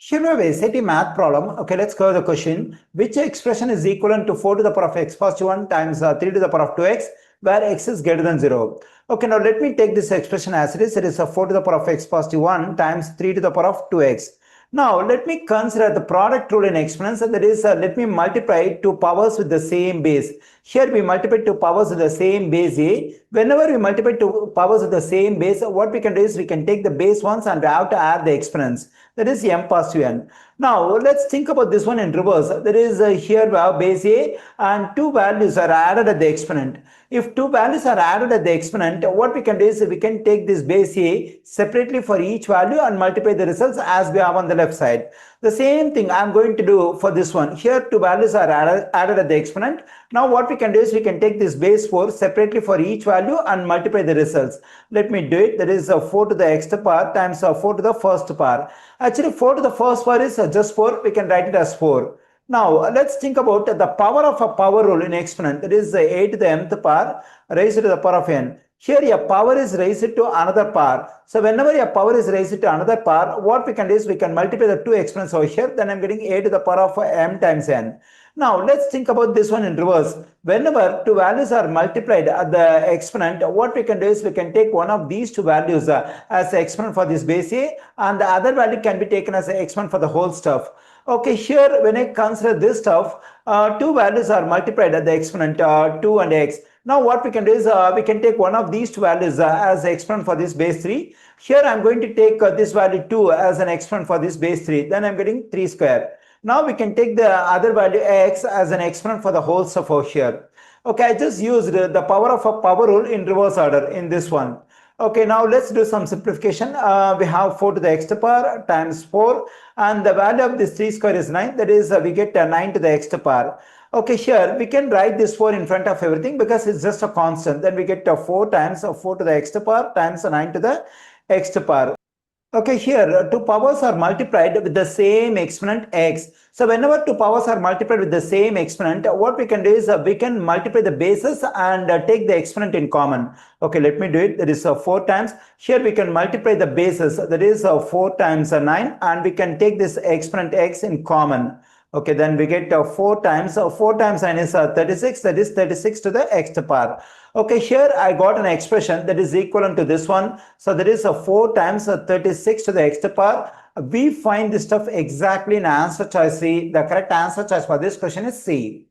Here we have a SAT math problem. Okay, let's cover the question. Which expression is equivalent to 4 to the power of x positive 1 times 3 to the power of 2x, where x is greater than 0? Okay, now let me take this expression as it is. It is 4 to the power of x positive 1 times 3 to the power of 2x. Now, let me consider the product rule in exponents, and that is, let me multiply two powers with the same base. Here we multiply two powers with the same base a. Whenever we multiply two powers with the same base, what we can do is we can take the base ones and we have to add the exponents. That is m positive n. Now, let's think about this one in reverse. That is, here we have base a and two values are added at the exponent. If two values are added at the exponent, what we can do is we can take this base a separately for each value and multiply the results as we have on the left side. The same thing I'm going to do for this one. Here two values are added at the exponent. Now what we can do is we can take this base 4 separately for each value and multiply the results. Let me do it. That is 4 to the x power times 4 to the first power. Actually 4 to the first power is just 4. We can write it as 4. Now, let's think about the power of a power rule in exponent. That is 8 to the mth power raised to the power of n. Here, a power is raised to another power. So, whenever a power is raised to another power, what we can do is we can multiply the two exponents over here. Then I'm getting 8 to the power of m times n. Now, let's think about this one in reverse. Whenever two values are multiplied at the exponent, what we can do is we can take one of these two values as the exponent for this base a, and the other value can be taken as the exponent for the whole stuff. Okay, here when I consider this stuff, two values are multiplied at the exponent 2 and x. Now what we can do is we can take one of these two values as the exponent for this base 3. Here I'm going to take this value 2 as an exponent for this base 3. Then I'm getting 3 square. Now we can take the other value x as an exponent for the whole stuff over here. Okay, I just used the power of a power rule in reverse order in this one. Okay, now let's do some simplification. We have 4 to the x power times 4, and the value of this 3 square is 9. That is, we get 9 to the x power. Okay, here we can write this 4 in front of everything because it's just a constant. Then we get 4 times 4 to the x power times 9 to the x power. Okay, here two powers are multiplied with the same exponent x. So whenever two powers are multiplied with the same exponent, what we can do is we can multiply the bases and take the exponent in common. Okay, let me do it. That is 4 times. Here we can multiply the bases. That is 4 times 9, and we can take this exponent x in common. Okay, then we get 4 times 9 is 36. That is 36 to the x power. Okay, here I got an expression that is equivalent to this one. So that is 4 times 36 to the x power. We find this stuff exactly in answer choice C. The correct answer choice for this question is C.